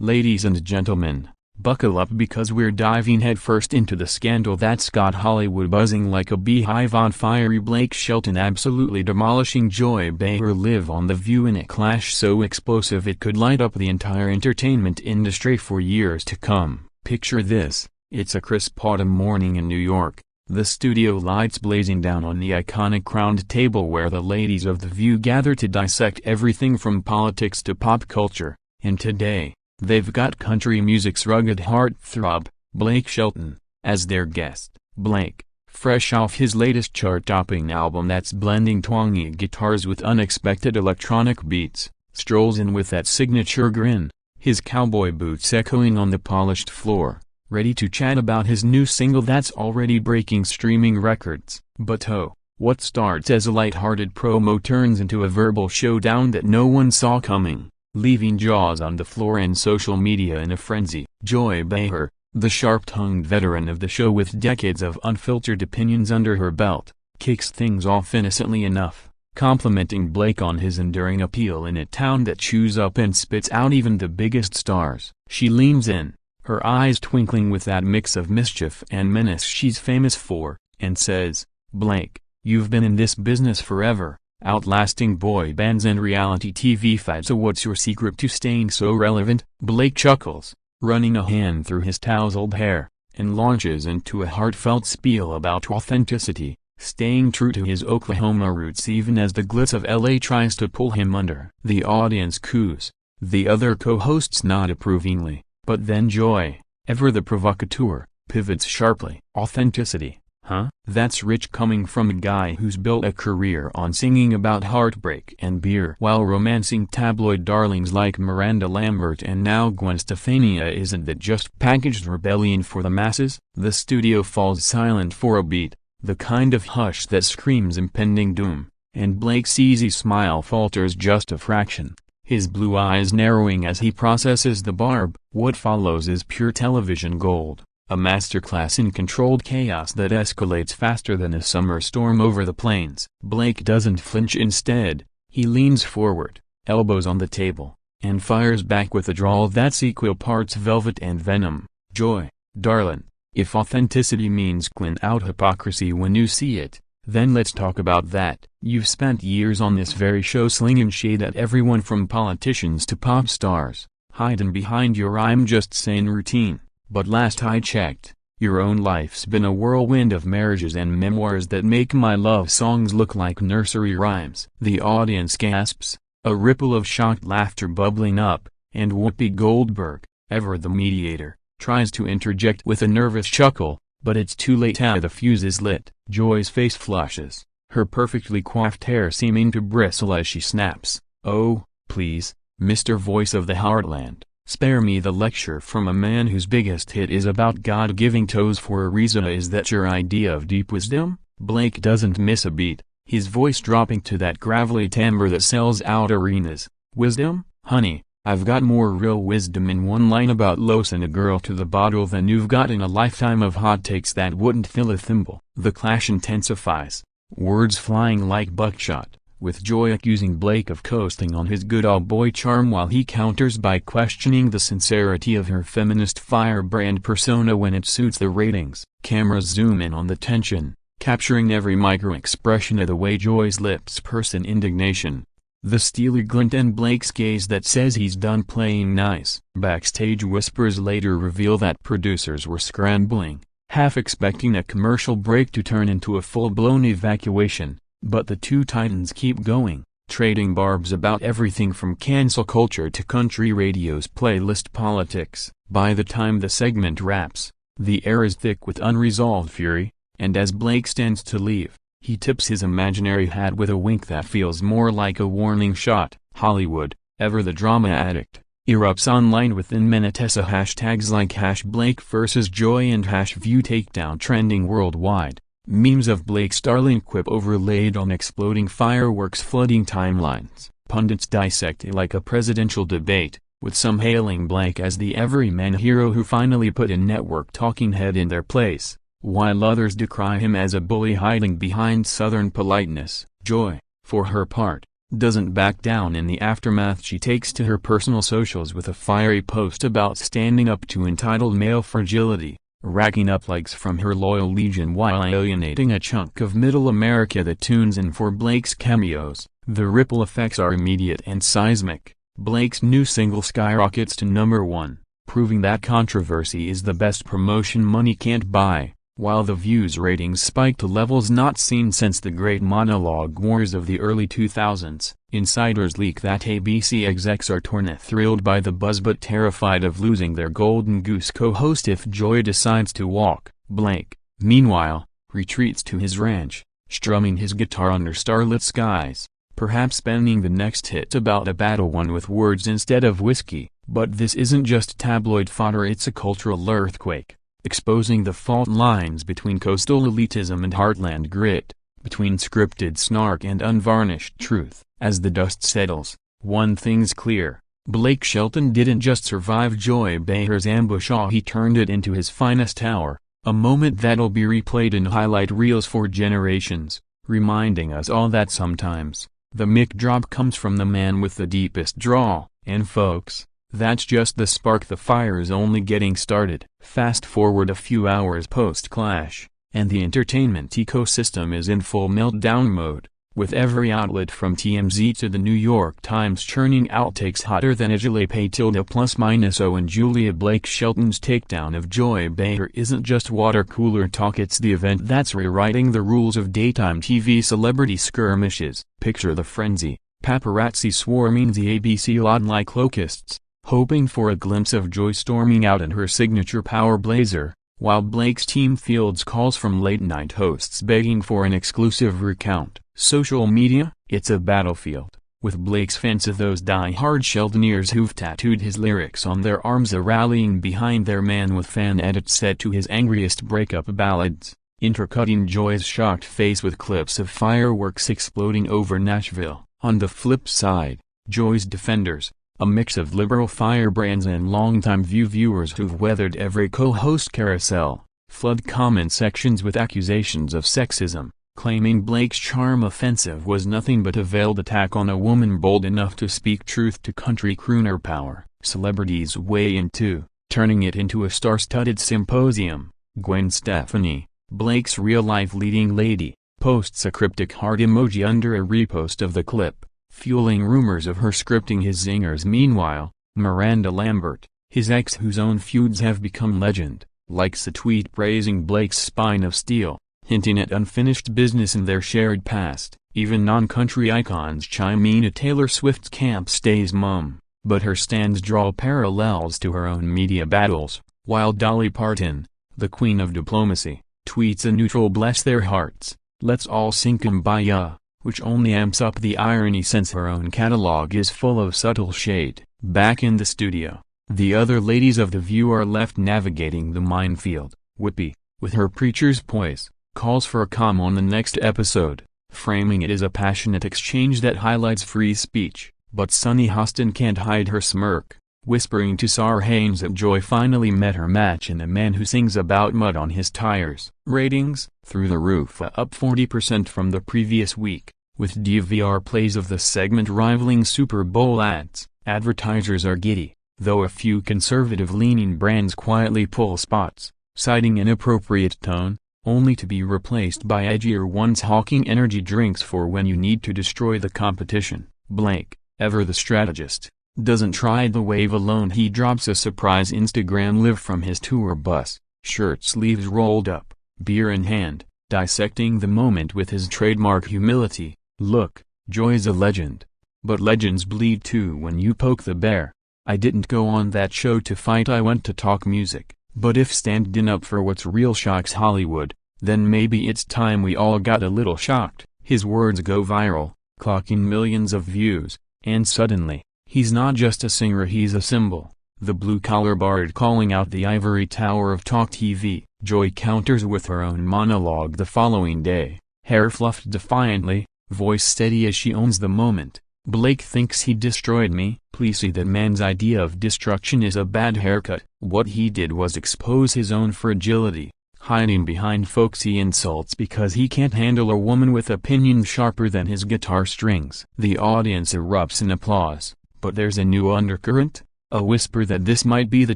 Ladies and gentlemen, buckle up because we're diving headfirst into the scandal that's got Hollywood buzzing like a beehive on fire. Blake Shelton absolutely demolishing Joy Behar live on The View in a clash so explosive it could light up the entire entertainment industry for years to come. Picture this, it's a crisp autumn morning in New York, the studio lights blazing down on the iconic round table where the ladies of The View gather to dissect everything from politics to pop culture, and today, they've got country music's rugged heartthrob, Blake Shelton, as their guest. Blake, fresh off his latest chart-topping album that's blending twangy guitars with unexpected electronic beats, strolls in with that signature grin, his cowboy boots echoing on the polished floor, ready to chat about his new single that's already breaking streaming records. But oh, what starts as a light-hearted promo turns into a verbal showdown that no one saw coming, leaving jaws on the floor and social media in a frenzy. Joy Behar, the sharp-tongued veteran of the show with decades of unfiltered opinions under her belt, kicks things off innocently enough, complimenting Blake on his enduring appeal in a town that chews up and spits out even the biggest stars. She leans in, her eyes twinkling with that mix of mischief and menace she's famous for, and says, "Blake, you've been in this business forever, outlasting boy bands and reality TV fights, so what's your secret to staying so relevant?" Blake chuckles, running a hand through his tousled hair, and launches into a heartfelt spiel about authenticity, staying true to his Oklahoma roots even as the glitz of LA tries to pull him under. The audience coos, the other co-hosts nod approvingly, but then Joy, ever the provocateur, pivots sharply. "Authenticity, huh? That's rich coming from a guy who's built a career on singing about heartbreak and beer while romancing tabloid darlings like Miranda Lambert and now Gwen Stefani. Isn't that just packaged rebellion for the masses?" The studio falls silent for a beat, the kind of hush that screams impending doom, and Blake's easy smile falters just a fraction, his blue eyes narrowing as he processes the barb. What follows is pure television gold. A masterclass in controlled chaos that escalates faster than a summer storm over the plains. Blake doesn't flinch. Instead, he leans forward, elbows on the table, and fires back with a drawl that's equal parts velvet and venom. "Joy, darlin', if authenticity means clean out hypocrisy when you see it, then let's talk about that. You've spent years on this very show slinging shade at everyone from politicians to pop stars, hiding behind your 'I'm just saying' routine. But last I checked, your own life's been a whirlwind of marriages and memoirs that make my love songs look like nursery rhymes." The audience gasps, a ripple of shocked laughter bubbling up, and Whoopi Goldberg, ever the mediator, tries to interject with a nervous chuckle, but it's too late. The fuse is lit. Joy's face flushes, her perfectly coiffed hair seeming to bristle as she snaps, "Oh, please, Mr. Voice of the Heartland, spare me the lecture from a man whose biggest hit is about God giving toes for a reason. Is that your idea of deep wisdom?" Blake doesn't miss a beat, his voice dropping to that gravelly timbre that sells out arenas. "Wisdom? Honey, I've got more real wisdom in one line about losing a girl to the bottle than you've got in a lifetime of hot takes that wouldn't fill a thimble." The clash intensifies, words flying like buckshot, with Joy accusing Blake of coasting on his good old boy charm while he counters by questioning the sincerity of her feminist firebrand persona when it suits the ratings. Cameras zoom in on the tension, capturing every micro-expression of the way Joy's lips purse in indignation, the steely glint in Blake's gaze that says he's done playing nice. Backstage whispers later reveal that producers were scrambling, half expecting a commercial break to turn into a full-blown evacuation. But the two titans keep going, trading barbs about everything from cancel culture to country radio's playlist politics. By the time the segment wraps, the air is thick with unresolved fury, and as Blake stands to leave, he tips his imaginary hat with a wink that feels more like a warning shot. Hollywood, ever the drama addict, erupts online within minutes. Hashtags like #Blake vs. Joy and #View Takedown trending worldwide. Memes of Blake's startling quip overlaid on exploding fireworks flooding timelines. Pundits dissect it like a presidential debate, with some hailing Blake as the everyman hero who finally put a network talking head in their place, while others decry him as a bully hiding behind Southern politeness. Joy, for her part, doesn't back down. In the aftermath, she takes to her personal socials with a fiery post about standing up to entitled male fragility, racking up likes from her loyal legion while alienating a chunk of middle America that tunes in for Blake's cameos. The ripple effects are immediate and seismic. Blake's new single skyrockets to #1, proving that controversy is the best promotion money can't buy, while the views ratings spike to levels not seen since the great monologue wars of the early 2000s. Insiders leak that ABC execs are torn and thrilled by the buzz but terrified of losing their golden goose co-host if Joy decides to walk. Blake, meanwhile, retreats to his ranch, strumming his guitar under starlit skies, perhaps penning the next hit about a battle won with words instead of whiskey. But this isn't just tabloid fodder, it's a cultural earthquake, exposing the fault lines between coastal elitism and heartland grit, between scripted snark and unvarnished truth. As the dust settles, one thing's clear: Blake Shelton didn't just survive Joy Behar's ambush, he turned it into his finest hour, a moment that'll be replayed in highlight reels for generations, reminding us all that sometimes the mic drop comes from the man with the deepest drawl. And folks, that's just the spark. The fire is only getting started. Fast forward a few hours post-clash, and the entertainment ecosystem is in full meltdown mode, with every outlet from TMZ to the New York Times churning outtakes hotter than a jalapeno ±0. And Julia Blake Shelton's takedown of Joy Behar isn't just water cooler talk, it's the event that's rewriting the rules of daytime TV celebrity skirmishes. Picture the frenzy: paparazzi swarming the ABC lot like locusts, hoping for a glimpse of Joy storming out in her signature power blazer, while Blake's team fields calls from late-night hosts begging for an exclusive recount. Social media, it's a battlefield, with Blake's fans, those die-hard Sheltoniers who've tattooed his lyrics on their arms, rallying behind their man with fan edits set to his angriest breakup ballads, intercutting Joy's shocked face with clips of fireworks exploding over Nashville. On the flip side, Joy's defenders, a mix of liberal firebrands and longtime View viewers who've weathered every co-host carousel, flood comment sections with accusations of sexism, claiming Blake's charm offensive was nothing but a veiled attack on a woman bold enough to speak truth to country crooner power. Celebrities weigh in too, turning it into a star-studded symposium. Gwen Stefani, Blake's real-life leading lady, posts a cryptic heart emoji under a repost of the clip, fueling rumors of her scripting his zingers. Meanwhile, Miranda Lambert, his ex whose own feuds have become legend, likes a tweet praising Blake's spine of steel, hinting at unfinished business in their shared past. Even non-country icons chime in. Taylor Swift's camp stays mum, but her stands draw parallels to her own media battles, while Dolly Parton, the queen of diplomacy, tweets a neutral "bless their hearts, let's all sink 'em by ya," which only amps up the irony since her own catalog is full of subtle shade. Back in the studio, the other ladies of The View are left navigating the minefield. Whoopi, with her preacher's poise, calls for a calm on the next episode, framing it as a passionate exchange that highlights free speech. But Sunny Hostin can't hide her smirk, whispering to Sar Haynes that Joy finally met her match in a man who sings about mud on his tires. Ratings, through the roof, up 40% from the previous week, with DVR plays of the segment rivaling Super Bowl ads. Advertisers are giddy, though a few conservative-leaning brands quietly pull spots, citing inappropriate tone, only to be replaced by edgier ones hawking energy drinks for when you need to destroy the competition. Blake, ever the strategist, doesn't ride the wave alone. He drops a surprise Instagram live from his tour bus, shirt sleeves rolled up, beer in hand, dissecting the moment with his trademark humility. Look, Joy's a legend. But legends bleed too when you poke the bear. I didn't go on that show to fight, I went to talk music. But if standing up for what's real shocks Hollywood, then maybe it's time we all got a little shocked. His words go viral, clocking millions of views, and suddenly, he's not just a singer, he's a symbol. The blue-collar bard calling out the ivory tower of talk TV. Joy counters with her own monologue the following day, hair fluffed defiantly, voice steady as she owns the moment. Blake thinks he destroyed me. Please see that man's idea of destruction is a bad haircut. What he did was expose his own fragility, hiding behind folksy insults because he can't handle a woman with opinions sharper than his guitar strings. The audience erupts in applause, but there's a new undercurrent, a whisper that this might be the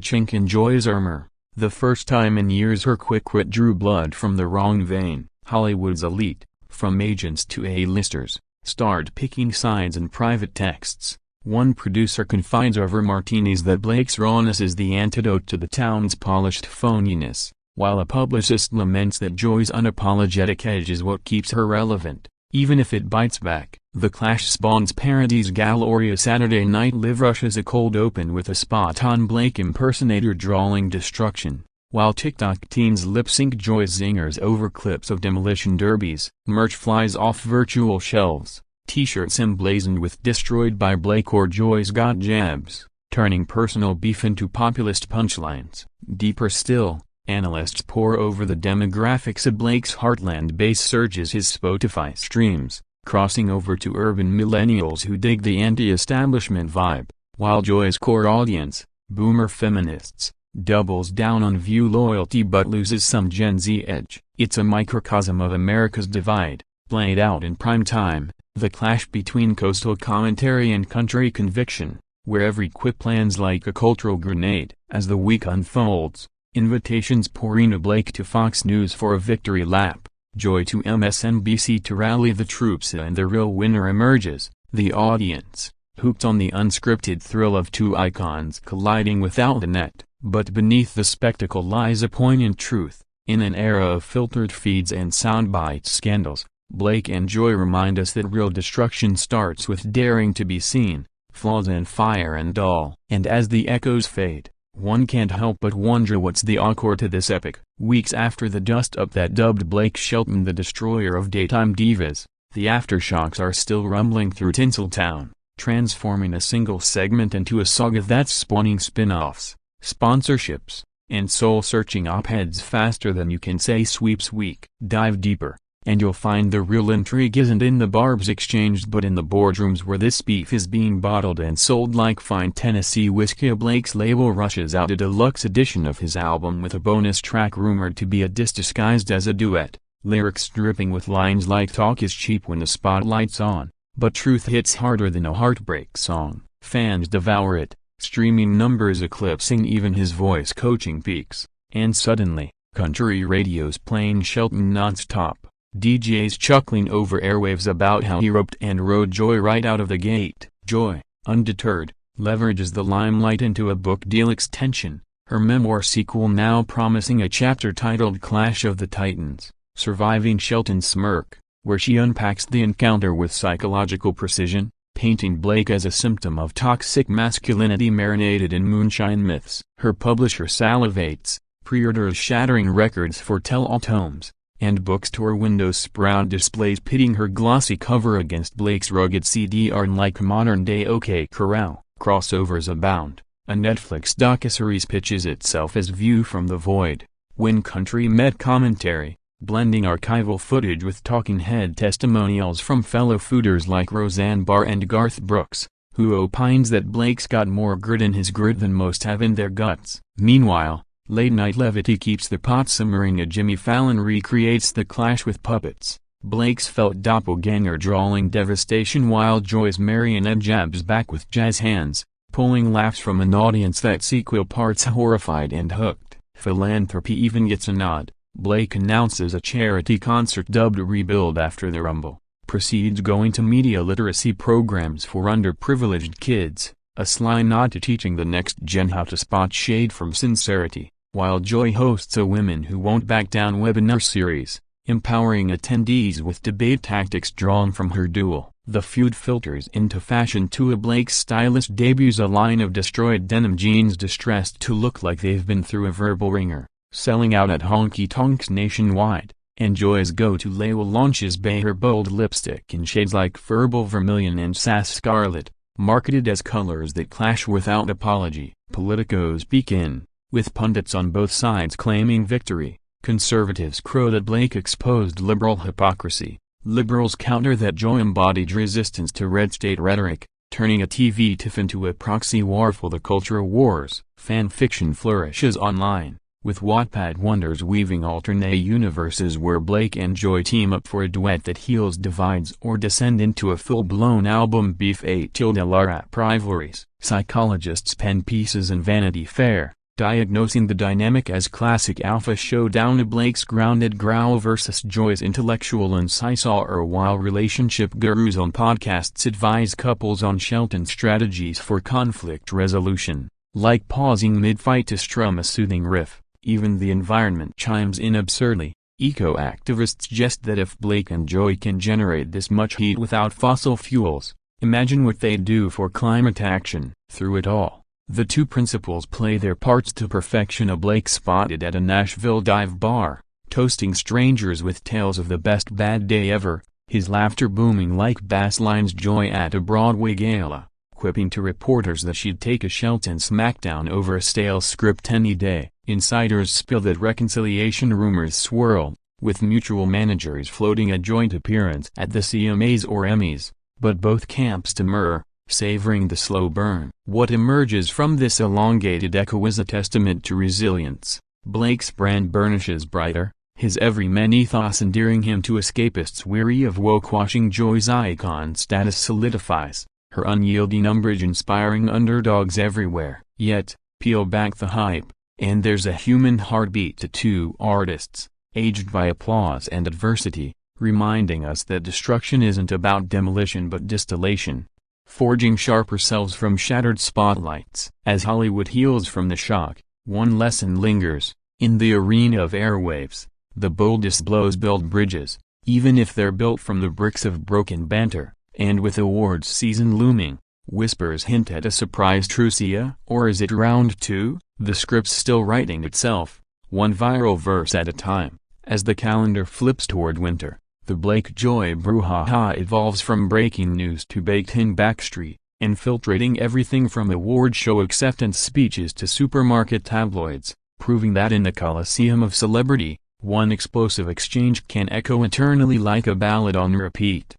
chink in Joy's armor. The first time in years her quick wit drew blood from the wrong vein. Hollywood's elite, from agents to A-listers, started picking sides in private texts. One producer confides over martinis that Blake's rawness is the antidote to the town's polished phoniness, while a publicist laments that Joy's unapologetic edge is what keeps her relevant, even if it bites back. The Clash spawns parodies. Galleria Saturday Night Live rushes a cold open with a spot on Blake impersonator drawling destruction, while TikTok teens lip-sync Joy's zingers over clips of demolition derbies. Merch flies off virtual shelves, t-shirts emblazoned with "Destroyed by Blake" or "Joy's got jabs," turning personal beef into populist punchlines. Deeper still, analysts pore over the demographics of Blake's Heartland base. Surges his Spotify streams, crossing over to urban millennials who dig the anti-establishment vibe, while Joy's core audience, boomer feminists, doubles down on View loyalty but loses some Gen Z edge. It's a microcosm of America's divide, played out in prime time, the clash between coastal commentary and country conviction, where every quip lands like a cultural grenade. As the week unfolds, invitations pour into Blake to Fox News for a victory lap, Joy to MSNBC to rally the troops, and the real winner emerges, the audience, hooked on the unscripted thrill of two icons colliding without the net. But beneath the spectacle lies a poignant truth. In an era of filtered feeds and soundbite scandals, Blake and Joy remind us that real destruction starts with daring to be seen, flaws and fire and all. And as the echoes fade, one can't help but wonder what's the encore to this epic. Weeks after the dust-up that dubbed Blake Shelton the destroyer of daytime divas, the aftershocks are still rumbling through Tinseltown, transforming a single segment into a saga that's spawning spin-offs, sponsorships, and soul-searching op-eds faster than you can say sweeps week. Dive deeper, and you'll find the real intrigue isn't in the barbs exchanged but in the boardrooms where this beef is being bottled and sold like fine Tennessee whiskey. Blake's label rushes out a deluxe edition of his album with a bonus track rumored to be a diss disguised as a duet, lyrics dripping with lines like "talk is cheap when the spotlight's on, but truth hits harder than a heartbreak song." Fans devour it, streaming numbers eclipsing even his voice coaching peaks, and suddenly, country radio's playing Shelton non-stop, DJs chuckling over airwaves about how he roped and rode Joy right out of the gate. Joy, undeterred, leverages the limelight into a book deal extension, her memoir sequel now promising a chapter titled Clash of the Titans, Surviving Shelton's Smirk, where she unpacks the encounter with psychological precision, painting Blake as a symptom of toxic masculinity marinated in moonshine myths. Her publisher salivates, pre-orders shattering records for tell-all tomes, and bookstore windows sprout displays pitting her glossy cover against Blake's rugged CD art like modern-day OK Corral. Crossovers abound. A Netflix docuseries pitches itself as View from the Void, when country met commentary, blending archival footage with talking head testimonials from fellow fooders like Roseanne Barr and Garth Brooks, who opines that Blake's got more grit in his grit than most have in their guts. Meanwhile, late-night levity keeps the pot simmering as Jimmy Fallon recreates the clash with puppets, Blake's felt doppelganger drawling devastation while Joy's marionette jabs back with jazz hands, pulling laughs from an audience that's equal parts horrified and hooked. Philanthropy even gets a nod. Blake announces a charity concert dubbed Rebuild after the Rumble, proceeds going to media literacy programs for underprivileged kids, a sly nod to teaching the next gen how to spot shade from sincerity, while Joy hosts a Women Who Won't Back Down webinar series, empowering attendees with debate tactics drawn from her duel. The feud filters into fashion too. Blake's stylist debuts a line of destroyed denim jeans distressed to look like they've been through a verbal ringer, selling out at honky-tonks nationwide, and Joy's go-to label launches Behar bold lipstick in shades like Verbal Vermilion and Sass Scarlet, marketed as colors that clash without apology. Politicos peek in, with pundits on both sides claiming victory. Conservatives crow that Blake exposed liberal hypocrisy. Liberals counter that Joy embodied resistance to red state rhetoric, turning a TV tiff into a proxy war for the culture wars. Fan fiction flourishes online, with Wattpad wonders weaving alternate universes where Blake and Joy team up for a duet that heals divides or descend into a full-blown album beef *rap rivalries. Psychologists pen pieces in Vanity Fair, diagnosing the dynamic as classic alpha showdown of Blake's grounded growl versus Joy's intellectual incisor, while relationship gurus on podcasts advise couples on Shelton's strategies for conflict resolution, like pausing mid-fight to strum a soothing riff. Even the environment chimes in absurdly. Eco-activists jest that if Blake and Joy can generate this much heat without fossil fuels, imagine what they'd do for climate action. Through it all, the two principals play their parts to perfection. A Blake spotted at a Nashville dive bar, toasting strangers with tales of the best bad day ever, his laughter booming like bass lines. Joy at a Broadway gala, quipping to reporters that she'd take a Shelton smackdown over a stale script any day. Insiders spill that reconciliation rumors swirl, with mutual managers floating a joint appearance at the CMAs or Emmys, but both camps demur, savoring the slow burn. What emerges from this elongated echo is a testament to resilience. Blake's brand burnishes brighter, his everyman ethos endearing him to escapists weary of woke-washing. Joy's icon status solidifies, her unyielding umbrage inspiring underdogs everywhere. Yet, peel back the hype, and there's a human heartbeat to two artists, aged by applause and adversity, reminding us that destruction isn't about demolition but distillation, forging sharper selves from shattered spotlights. As Hollywood heals from the shock, one lesson lingers: in the arena of airwaves, the boldest blows build bridges, even if they're built from the bricks of broken banter. And with awards season looming, whispers hint at a surprise trucia, or is it round two? The script's still writing itself, one viral verse at a time. As the calendar flips toward winter, the Blake-Joy brouhaha evolves from breaking news to baked-in backstreet, infiltrating everything from award show acceptance speeches to supermarket tabloids, proving that in the coliseum of celebrity, one explosive exchange can echo eternally like a ballad on repeat.